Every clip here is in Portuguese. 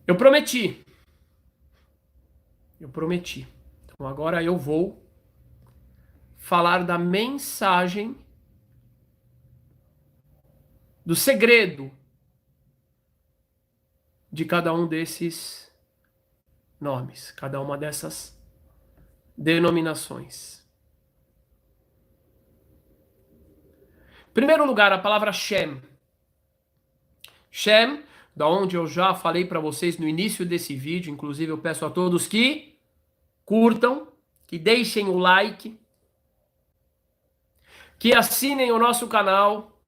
Eu prometi. Eu prometi. Então agora eu vou falar da mensagem do segredo de cada um desses nomes, cada uma dessas denominações. Em primeiro lugar, a palavra Shem. Shem, da onde eu já falei para vocês no início desse vídeo, inclusive eu peço a todos que curtam, que deixem o like, que assinem o nosso canal,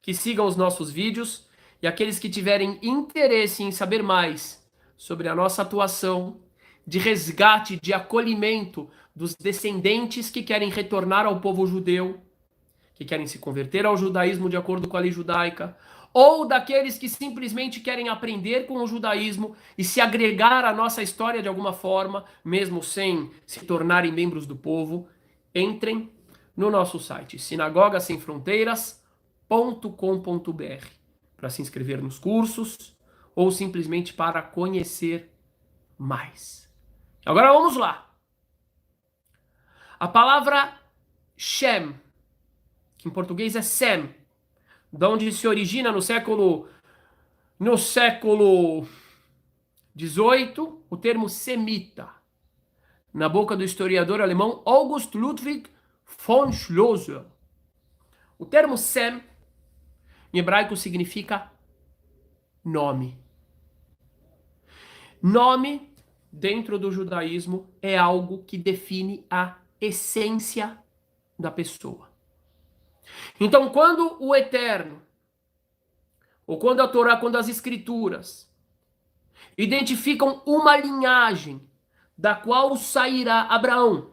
que sigam os nossos vídeos e aqueles que tiverem interesse em saber mais sobre a nossa atuação de resgate, de acolhimento dos descendentes que querem retornar ao povo judeu, que querem se converter ao judaísmo de acordo com a lei judaica, ou daqueles que simplesmente querem aprender com o judaísmo e se agregar à nossa história de alguma forma, mesmo sem se tornarem membros do povo, entrem no nosso site sinagogasemfronteiras.com.br para se inscrever nos cursos ou simplesmente para conhecer mais. Agora vamos lá. A palavra Shem, que em português é Sem, de onde se origina no século XVIII o termo semita, na boca do historiador alemão August Ludwig von Schlosser. O termo Sem, em hebraico, significa nome. Nome, dentro do judaísmo, é algo que define a essência da pessoa. Então, quando o Eterno, ou quando a Torá, quando as Escrituras identificam uma linhagem da qual sairá Abraão,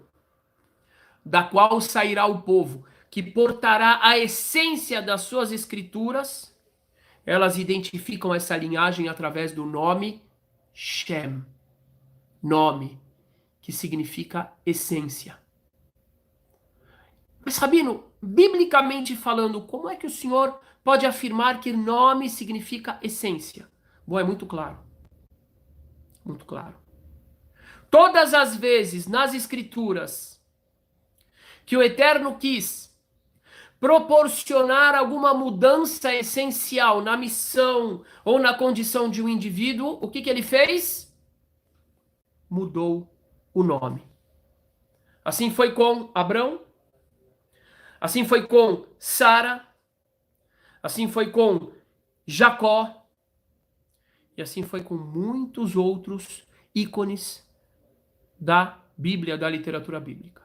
da qual sairá o povo, que portará a essência das suas Escrituras, elas identificam essa linhagem através do nome Shem, nome que significa essência. Mas, Rabino, biblicamente falando, como é que o senhor pode afirmar que nome significa essência? Bom, é muito claro. Muito claro. Todas as vezes nas Escrituras que o Eterno quis proporcionar alguma mudança essencial na missão ou na condição de um indivíduo, o que ele fez? Mudou o nome. Assim foi com Abrão, assim foi com Sara, assim foi com Jacó, e assim foi com muitos outros ícones da Bíblia, da literatura bíblica.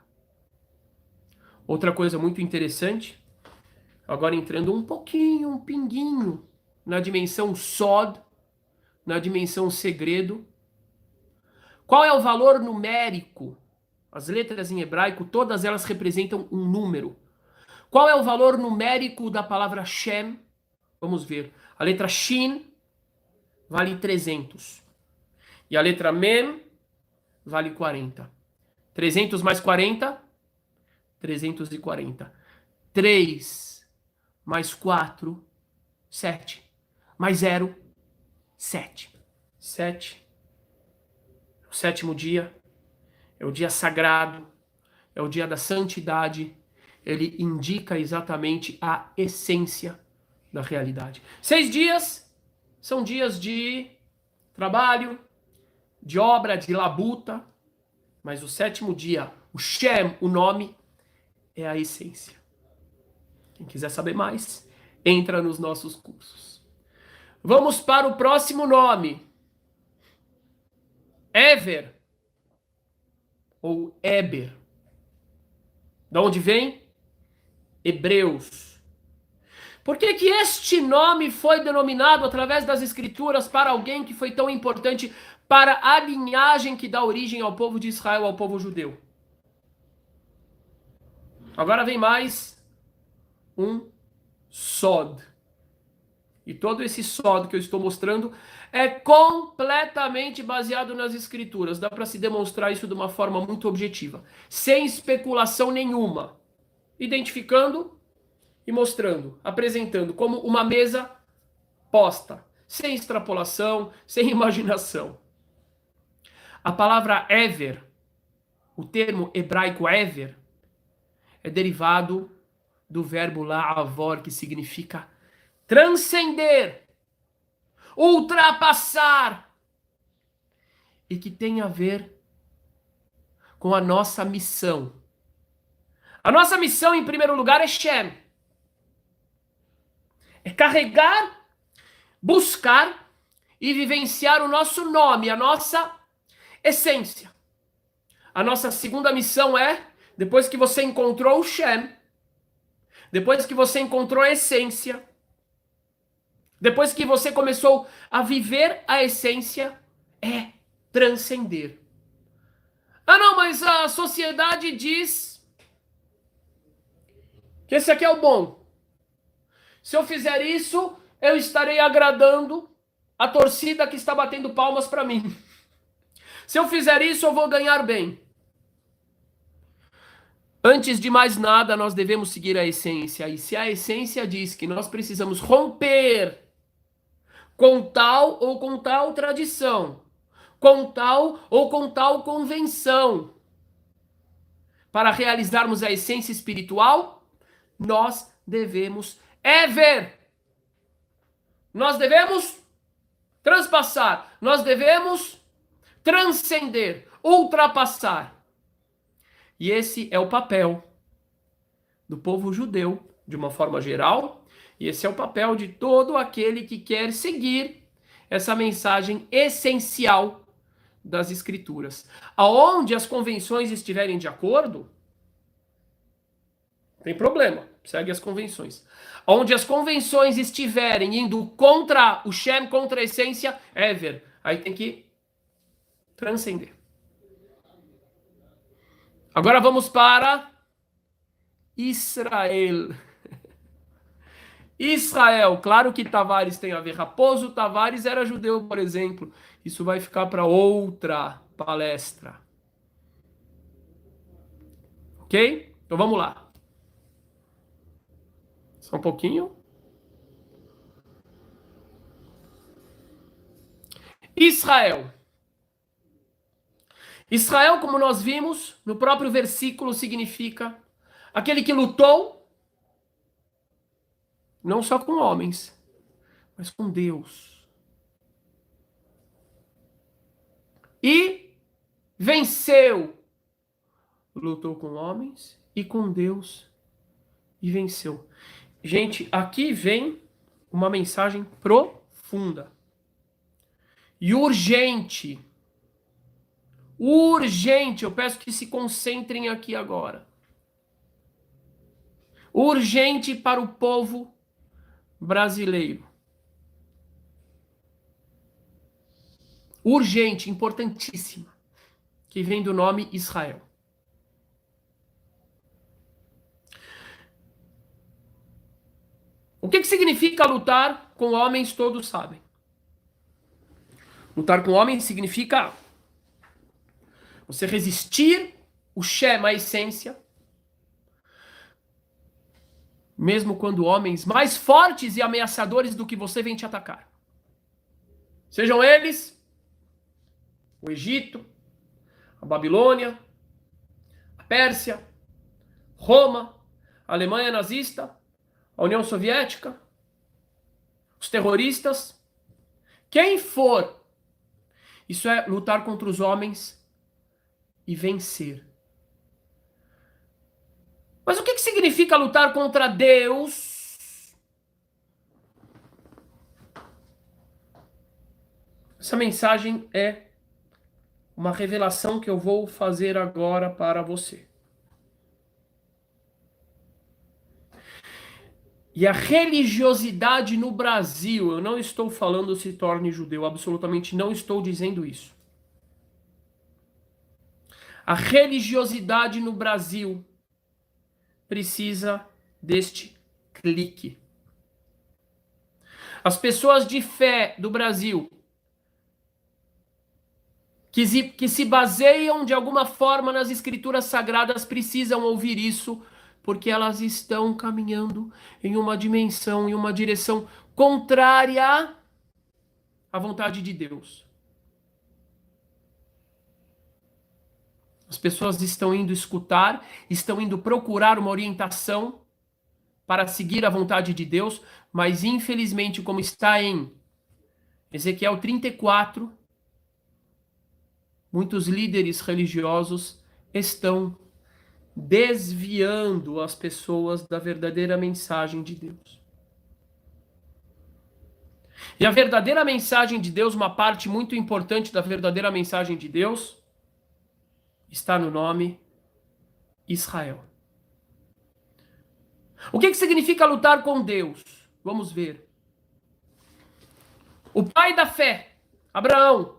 Outra coisa muito interessante, agora entrando um pouquinho, um pinguinho, na dimensão sod, na dimensão segredo. Qual é o valor numérico? As letras em hebraico, todas elas representam um número. Qual é o valor numérico da palavra Shem? Vamos ver. A letra Shin vale 300. E a letra Mem vale 40. 300 mais 40, 340. 3 mais 4, 7. Mais 0, 7. 7. O sétimo dia é o dia sagrado, é o dia da santidade. Ele indica exatamente a essência da realidade. 6 dias são dias de trabalho, de obra, de labuta, mas o sétimo dia, o Shem, o nome, é a essência. Quem quiser saber mais, entra nos nossos cursos. Vamos para o próximo nome. Ever, ou Eber. De onde vem? Hebreus. Por que que este nome foi denominado através das Escrituras para alguém que foi tão importante para a linhagem que dá origem ao povo de Israel, ao povo judeu? Agora vem mais um sod. E todo esse sod que eu estou mostrando é completamente baseado nas Escrituras. Dá para se demonstrar isso de uma forma muito objetiva, sem especulação nenhuma. Identificando e mostrando, apresentando como uma mesa posta, sem extrapolação, sem imaginação. A palavra ever, o termo hebraico ever, é derivado do verbo la'avor, que significa transcender, ultrapassar, e que tem a ver com a nossa missão. A nossa missão, em primeiro lugar, é Shem. É carregar, buscar e vivenciar o nosso nome, a nossa essência. A nossa segunda missão é, depois que você encontrou o Shem, depois que você encontrou a essência, depois que você começou a viver a essência, é transcender. Ah, não, mas a sociedade diz que esse aqui é o bom. Se eu fizer isso, eu estarei agradando a torcida que está batendo palmas para mim. Se eu fizer isso, eu vou ganhar bem. Antes de mais nada, nós devemos seguir a essência. E se a essência diz que nós precisamos romper com tal ou com tal tradição, com tal ou com tal convenção, para realizarmos a essência espiritual, nós devemos ver. Nós devemos transpassar. Nós devemos transcender, ultrapassar. E esse é o papel do povo judeu, de uma forma geral, e esse é o papel de todo aquele que quer seguir essa mensagem essencial das Escrituras. Aonde as convenções estiverem de acordo, tem problema, segue as convenções. Onde as convenções estiverem indo contra o Shem, contra a essência, ever, aí tem que transcender. Agora vamos para Israel. Israel, claro que Tavares tem a ver. Raposo Tavares era judeu, por exemplo. Isso vai ficar para outra palestra. Ok? Então vamos lá. Só um pouquinho. Israel. Israel, como nós vimos, no próprio versículo significa aquele que lutou, não só com homens, mas com Deus. E venceu. Lutou com homens e com Deus e venceu. Gente, aqui vem uma mensagem profunda e urgente. Urgente, eu peço que se concentrem aqui agora. Urgente para o povo brasileiro. Urgente, importantíssima, que vem do nome Israel. O que significa lutar com homens, todos sabem. Lutar com homens significa você resistir o Shem, a essência, mesmo quando homens mais fortes e ameaçadores do que você vêm te atacar. Sejam eles o Egito, a Babilônia, a Pérsia, Roma, a Alemanha nazista, a União Soviética, os terroristas, quem for. Isso é lutar contra os homens e vencer. Mas o que significa lutar contra Deus? Essa mensagem é uma revelação que eu vou fazer agora para você. E a religiosidade no Brasil, eu não estou falando se torne judeu, absolutamente não estou dizendo isso. A religiosidade no Brasil precisa deste clique. As pessoas de fé do Brasil que se baseiam de alguma forma nas escrituras sagradas precisam ouvir isso, porque elas estão caminhando em uma dimensão, em uma direção contrária a vontade de Deus. As pessoas estão indo escutar, estão indo procurar uma orientação para seguir a vontade de Deus, mas infelizmente, como está em Ezequiel 34, muitos líderes religiosos estão desviando as pessoas da verdadeira mensagem de Deus. E a verdadeira mensagem de Deus, uma parte muito importante da verdadeira mensagem de Deus, está no nome Israel. O que significa lutar com Deus? Vamos ver. O pai da fé, Abraão,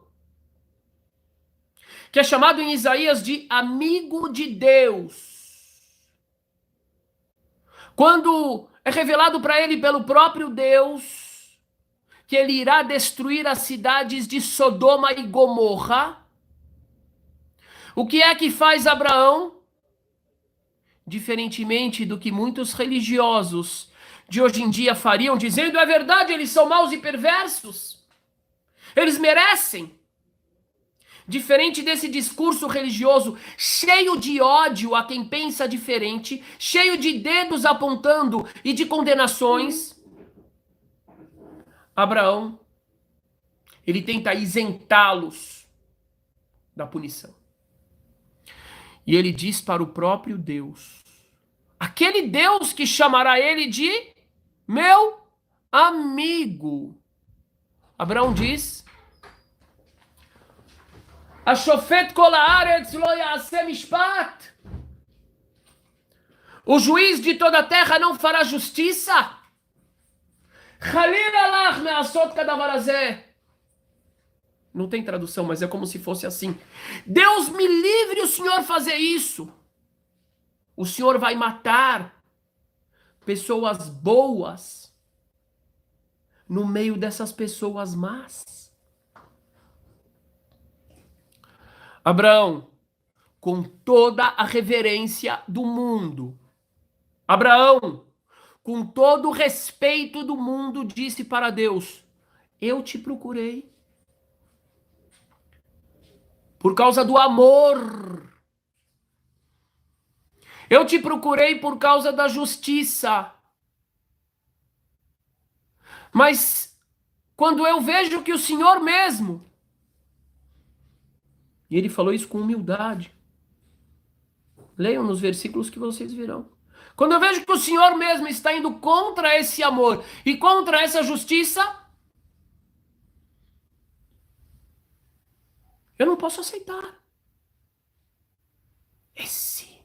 que é chamado em Isaías de amigo de Deus. Quando é revelado para ele pelo próprio Deus que ele irá destruir as cidades de Sodoma e Gomorra, o que é que faz Abraão? Diferentemente do que muitos religiosos de hoje em dia fariam, dizendo, é verdade, eles são maus e perversos. Eles merecem. Diferente desse discurso religioso cheio de ódio a quem pensa diferente, cheio de dedos apontando e de condenações, Abraão, ele tenta isentá-los da punição. E ele diz para o próprio Deus, aquele Deus que chamará ele de meu amigo. Abraão diz, Ashofet kol haaretz lo ya'aseh mishpat. O juiz de toda a terra não fará justiça. Chalil alach me'asot kadavar hazeh. Não tem tradução, mas é como se fosse assim. Deus me livre o Senhor fazer isso. O Senhor vai matar pessoas boas no meio dessas pessoas más. Abraão, com toda a reverência do mundo, Abraão, com todo o respeito do mundo, disse para Deus, eu te procurei por causa do amor. Eu te procurei por causa da justiça. Mas quando eu vejo que o Senhor mesmo, e ele falou isso com humildade. Leiam nos versículos que vocês verão. Quando eu vejo que o Senhor mesmo está indo contra esse amor e contra essa justiça, eu não posso aceitar. Esse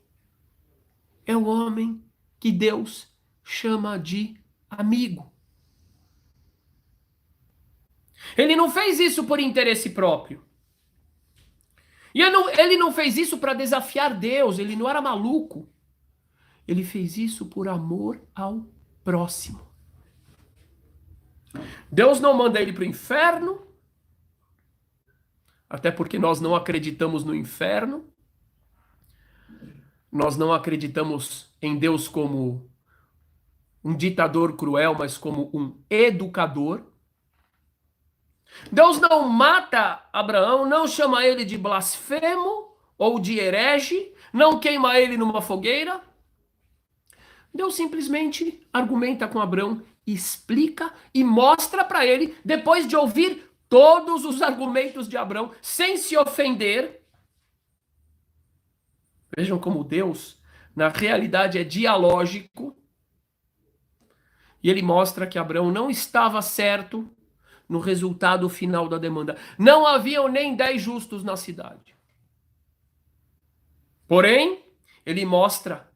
é o homem que Deus chama de amigo. Ele não fez isso por interesse próprio. E ele não fez isso para desafiar Deus, ele não era maluco. Ele fez isso por amor ao próximo. Deus não manda ele para o inferno, até porque nós não acreditamos no inferno. Nós não acreditamos em Deus como um ditador cruel, mas como um educador. Deus não mata Abraão, não chama ele de blasfemo ou de herege, não queima ele numa fogueira. Deus simplesmente argumenta com Abraão, explica e mostra para ele, depois de ouvir todos os argumentos de Abraão, sem se ofender. Vejam como Deus, na realidade, é dialógico. E ele mostra que Abraão não estava certo no resultado final da demanda. Não haviam nem 10 justos na cidade. Porém, ele mostra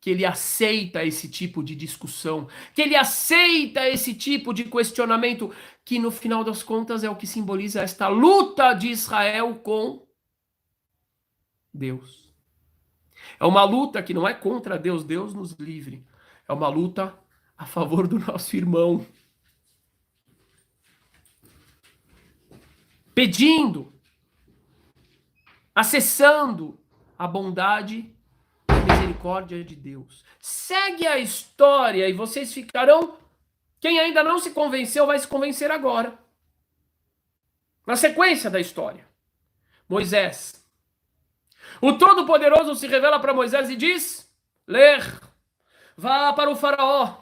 que ele aceita esse tipo de discussão, que ele aceita esse tipo de questionamento, que no final das contas é o que simboliza esta luta de Israel com Deus. É uma luta que não é contra Deus, Deus nos livre. É uma luta a favor do nosso irmão. Pedindo, acessando a bondade e a misericórdia de Deus. Segue a história e vocês ficarão... Quem ainda não se convenceu vai se convencer agora. Na sequência da história, Moisés. O Todo-Poderoso se revela para Moisés e diz: Ler, vá para o faraó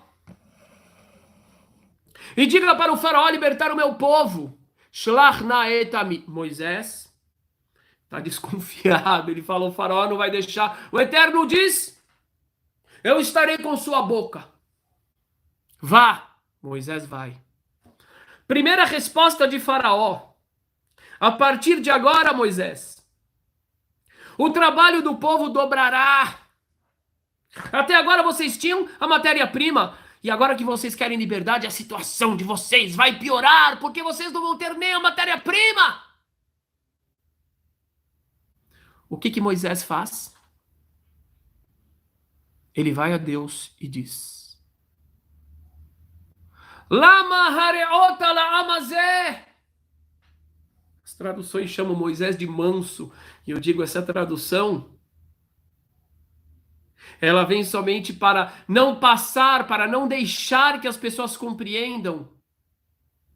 e diga para o faraó libertar o meu povo. Shlach na etami. Moisés está desconfiado. Ele falou: o faraó não vai deixar. O Eterno diz: eu estarei com sua boca. Vá. Moisés vai. Primeira resposta de faraó: a partir de agora, Moisés, o trabalho do povo dobrará. Até agora vocês tinham a matéria-prima. E agora que vocês querem liberdade, a situação de vocês vai piorar, porque vocês não vão ter nem a matéria-prima. O que Moisés faz? Ele vai a Deus e diz: Lama hareota la amazé. As traduções chamam Moisés de manso. E eu digo, essa tradução, ela vem somente para não passar, para não deixar que as pessoas compreendam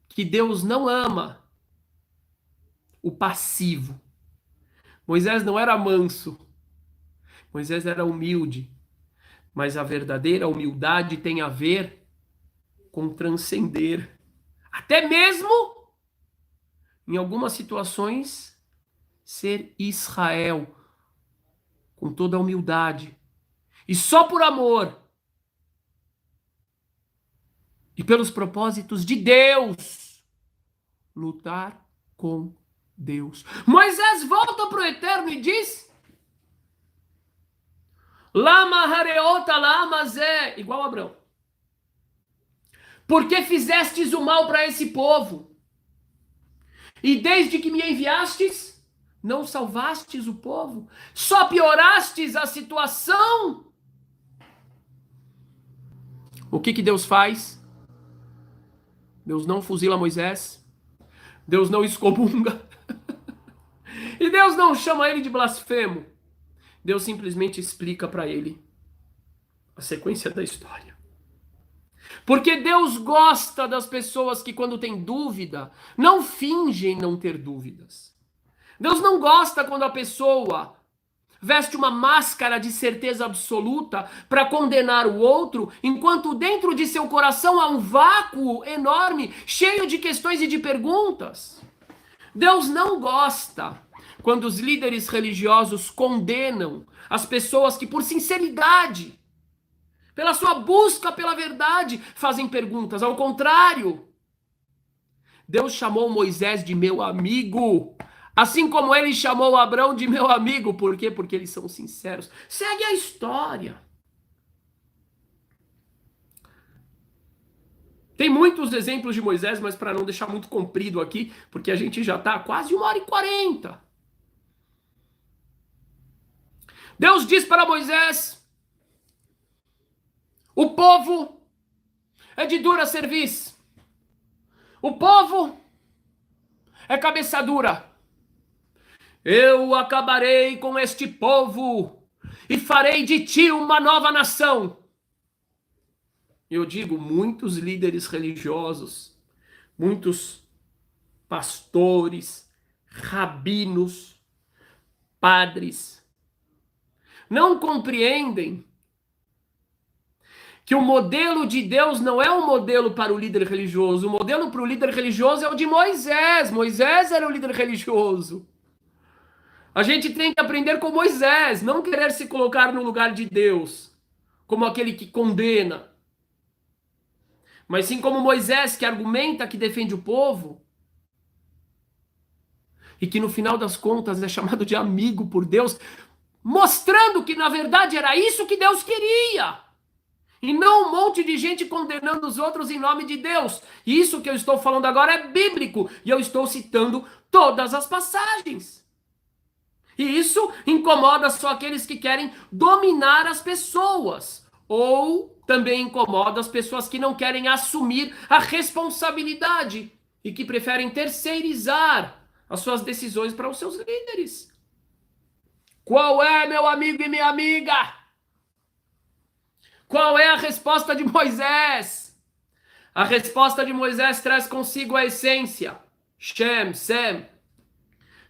que Deus não ama o passivo. Moisés não era manso. Moisés era humilde. Mas a verdadeira humildade tem a ver com transcender. Até mesmo, em algumas situações, ser Israel com toda a humildade. E só por amor e pelos propósitos de Deus, lutar com Deus. Moisés volta para o Eterno e diz: Lama hareota lama zé, igual Abrão. Por que fizestes o mal para esse povo? E desde que me enviastes, não salvastes o povo? Só piorastes a situação? O que Deus faz? Deus não fuzila Moisés. Deus não excomunga. E Deus não chama ele de blasfemo. Deus simplesmente explica para ele a sequência da história. Porque Deus gosta das pessoas que, quando tem dúvida, não fingem não ter dúvidas. Deus não gosta quando a pessoa veste uma máscara de certeza absoluta para condenar o outro, enquanto dentro de seu coração há um vácuo enorme, cheio de questões e de perguntas. Deus não gosta quando os líderes religiosos condenam as pessoas que, por sinceridade, pela sua busca pela verdade, fazem perguntas. Ao contrário, Deus chamou Moisés de meu amigo, assim como ele chamou Abrão de meu amigo. Por quê? Porque eles são sinceros. Segue a história. Tem muitos exemplos de Moisés, mas para não deixar muito comprido aqui, porque a gente já está quase 1h40. Deus diz para Moisés: o povo é de dura cerviz. O povo é cabeça dura. Eu acabarei com este povo e farei de ti uma nova nação. Eu digo, muitos líderes religiosos, muitos pastores, rabinos, padres, não compreendem que o modelo de Deus não é um modelo para o líder religioso. O modelo para o líder religioso é o de Moisés. Moisés era o líder religioso. A gente tem que aprender com Moisés, não querer se colocar no lugar de Deus, como aquele que condena. Mas sim como Moisés, que argumenta, que defende o povo, e que no final das contas é chamado de amigo por Deus, mostrando que na verdade era isso que Deus queria. E não um monte de gente condenando os outros em nome de Deus. E isso que eu estou falando agora é bíblico. E eu estou citando todas as passagens. E isso incomoda só aqueles que querem dominar as pessoas. Ou também incomoda as pessoas que não querem assumir a responsabilidade e que preferem terceirizar as suas decisões para os seus líderes. Qual é, meu amigo e minha amiga? Qual é a resposta de Moisés? A resposta de Moisés traz consigo a essência. Shem, Sem.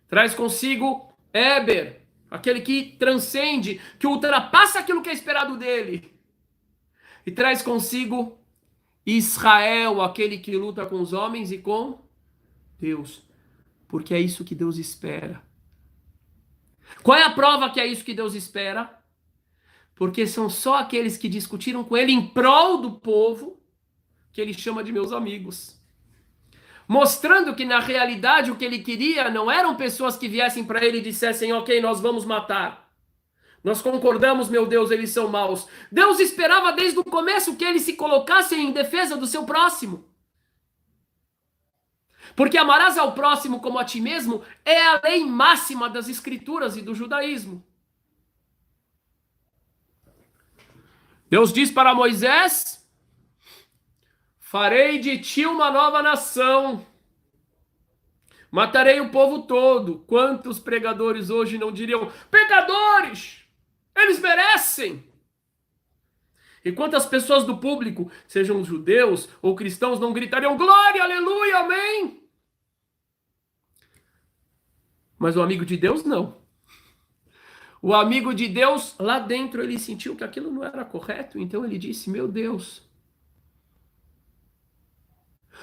Traz consigo Eber, aquele que transcende, que ultrapassa aquilo que é esperado dele. E traz consigo Israel, aquele que luta com os homens e com Deus. Porque é isso que Deus espera. Qual é a prova que é isso que Deus espera? Porque são só aqueles que discutiram com ele em prol do povo que ele chama de meus amigos. Mostrando que na realidade o que ele queria não eram pessoas que viessem para ele e dissessem: ok, nós vamos matar. Nós concordamos, meu Deus, eles são maus. Deus esperava desde o começo que eles se colocassem em defesa do seu próximo. Porque amarás ao próximo como a ti mesmo é a lei máxima das escrituras e do judaísmo. Deus diz para Moisés: farei de ti uma nova nação. Matarei o povo todo. Quantos pregadores hoje não diriam: pecadores! Eles merecem! E quantas pessoas do público, sejam judeus ou cristãos, não gritariam: glória, aleluia, amém! Mas o amigo de Deus não. O amigo de Deus, lá dentro, ele sentiu que aquilo não era correto, então ele disse: meu Deus,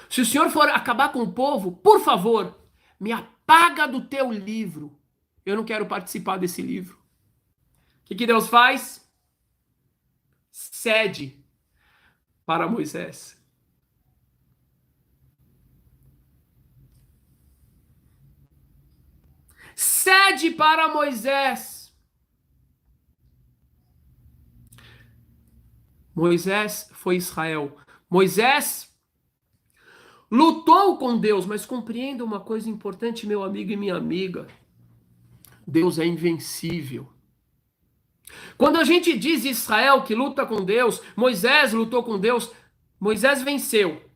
se o Senhor for acabar com o povo, por favor, me apaga do teu livro. Eu não quero participar desse livro. O que Deus faz? Cede para Moisés. Cede para Moisés. Moisés foi Israel. Moisés lutou com Deus, mas compreenda uma coisa importante, meu amigo e minha amiga. Deus é invencível. Quando a gente diz Israel que luta com Deus, Moisés lutou com Deus, Moisés venceu.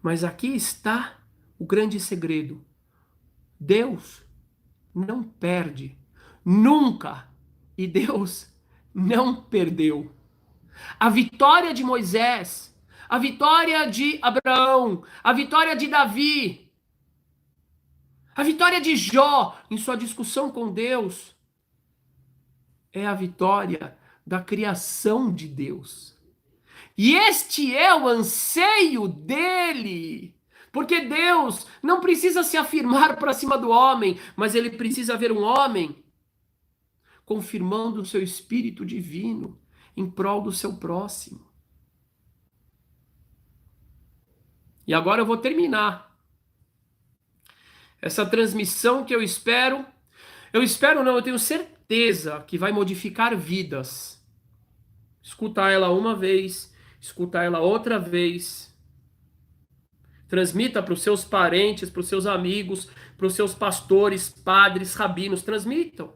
Mas aqui está o grande segredo. Deus não perde, nunca. E Deus não perdeu. A vitória de Moisés, a vitória de Abraão, a vitória de Davi, a vitória de Jó em sua discussão com Deus, é a vitória da criação de Deus. E este é o anseio dele. Porque Deus não precisa se afirmar para cima do homem, mas ele precisa ver um homem confirmando o seu espírito divino em prol do seu próximo. E agora eu vou terminar essa transmissão que eu espero não, eu tenho certeza que vai modificar vidas. Escutar ela uma vez, escutar ela outra vez. Transmita para os seus parentes, para os seus amigos, para os seus pastores, padres, rabinos, transmitam.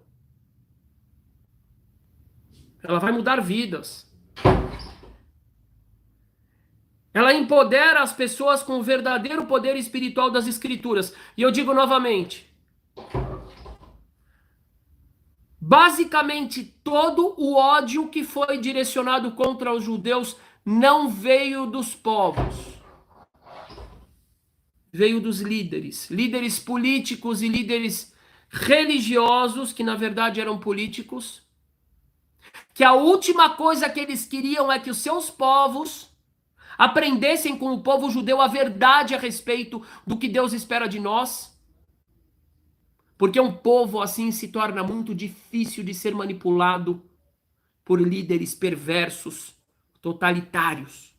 Ela vai mudar vidas. Ela empodera as pessoas com o verdadeiro poder espiritual das Escrituras. E eu digo novamente, basicamente todo o ódio que foi direcionado contra os judeus não veio dos povos. Veio dos líderes. Líderes políticos e líderes religiosos, que na verdade eram políticos, que a última coisa que eles queriam é que os seus povos aprendessem com o povo judeu a verdade a respeito do que Deus espera de nós. Porque um povo assim se torna muito difícil de ser manipulado por líderes perversos, totalitários.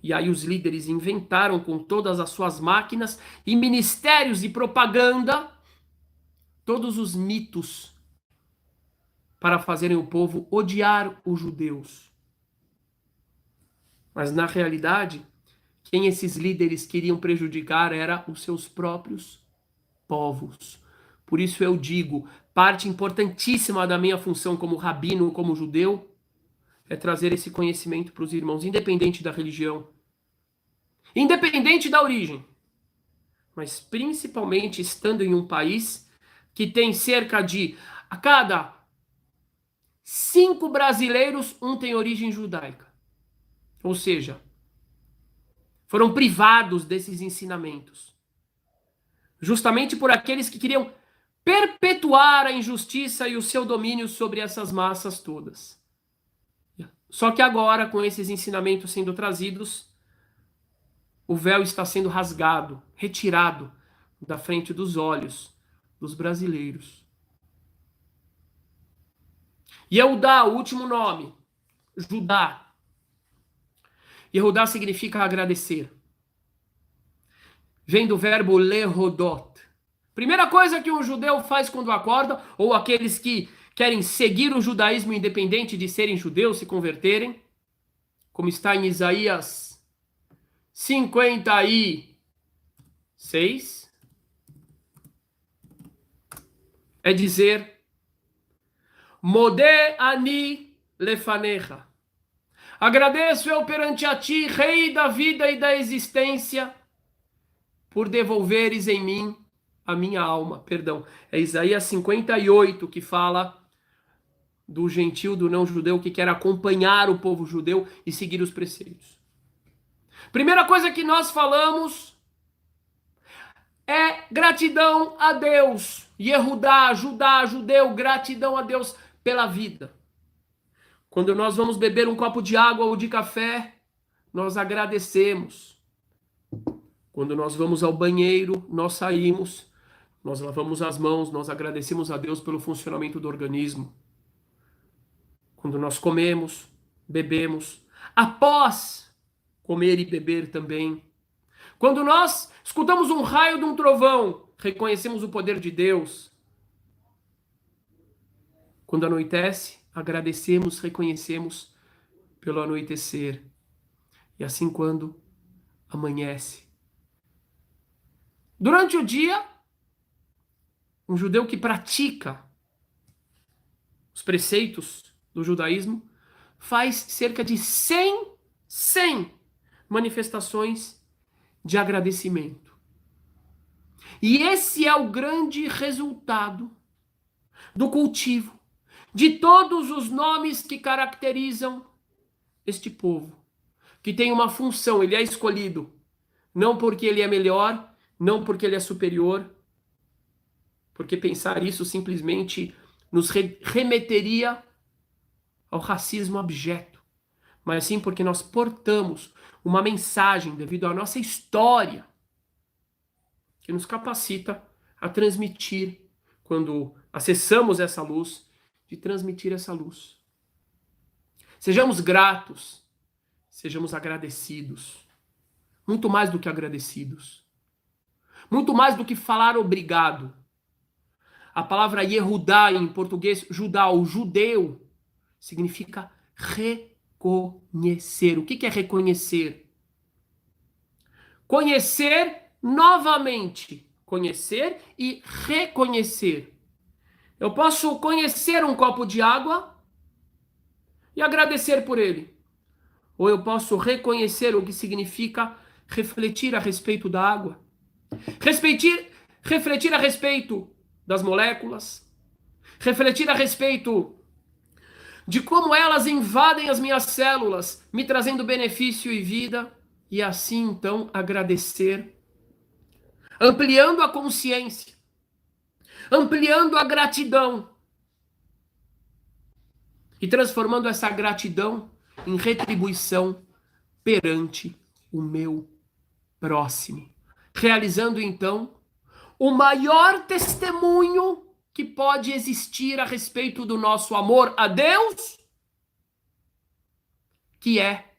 E aí os líderes inventaram com todas as suas máquinas e ministérios de propaganda todos os mitos para fazerem o povo odiar os judeus. Mas na realidade, quem esses líderes queriam prejudicar era os seus próprios povos. Por isso eu digo, parte importantíssima da minha função como rabino, como judeu, é trazer esse conhecimento para os irmãos, independente da religião, independente da origem, mas principalmente estando em um país que tem cerca de, a cada 5 brasileiros, um tem origem judaica. Ou seja, foram privados desses ensinamentos, justamente por aqueles que queriam perpetuar a injustiça e o seu domínio sobre essas massas todas. Só que agora, com esses ensinamentos sendo trazidos, o véu está sendo rasgado, retirado da frente dos olhos dos brasileiros. Yehudá, o último nome, Judá. Yehudá significa agradecer. Vem do verbo lehodot. Primeira coisa que um judeu faz quando acorda, ou aqueles que querem seguir o judaísmo independente de serem judeus, se converterem, como está em Isaías 56, é dizer: Modé ani lefanecha. Agradeço eu perante a ti, Rei da vida e da existência, por devolveres em mim a minha alma. Perdão, é Isaías 58 que fala do gentil, do não-judeu, que quer acompanhar o povo judeu e seguir os preceitos. Primeira coisa que nós falamos é gratidão a Deus. Yehudá, Judá, judeu, gratidão a Deus pela vida. Quando nós vamos beber um copo de água ou de café, nós agradecemos. Quando nós vamos ao banheiro, nós saímos, nós lavamos as mãos, nós agradecemos a Deus pelo funcionamento do organismo. Quando nós comemos, bebemos, após comer e beber também. Quando nós escutamos um raio de um trovão, reconhecemos o poder de Deus. Quando anoitece, agradecemos, reconhecemos pelo anoitecer. E assim quando amanhece. Durante o dia, um judeu que pratica os preceitos do judaísmo faz cerca de 100 manifestações de agradecimento. E esse é o grande resultado do cultivo de todos os nomes que caracterizam este povo, que tem uma função. Ele é escolhido não porque ele é melhor, não porque ele é superior, porque pensar isso simplesmente nos remeteria ao racismo abjeto, mas sim porque nós portamos uma mensagem devido à nossa história que nos capacita a transmitir, quando acessamos essa luz, de transmitir essa luz. Sejamos gratos, sejamos agradecidos, muito mais do que agradecidos, muito mais do que falar obrigado. A palavra Yehudá em português, Judá, ou judeu, significa reconhecer. O que é reconhecer? Conhecer novamente. Conhecer e reconhecer. Eu posso conhecer um copo de água e agradecer por ele. Ou eu posso reconhecer o que significa refletir a respeito da água. Refletir a respeito das moléculas. Refletir a respeito de como elas invadem as minhas células, me trazendo benefício e vida. E assim, então, agradecer. Ampliando a consciência. Ampliando a gratidão. E transformando essa gratidão em retribuição perante o meu próximo. Realizando, então, o maior testemunho que pode existir a respeito do nosso amor a Deus, que é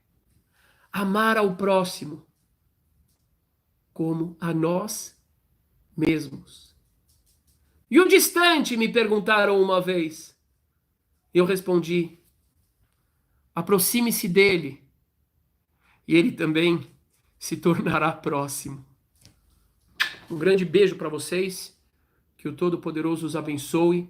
amar ao próximo como a nós mesmos. E o distante, me perguntaram uma vez. Eu respondi: aproxime-se dele, e ele também se tornará próximo. Um grande beijo para vocês, que o Todo-Poderoso os abençoe.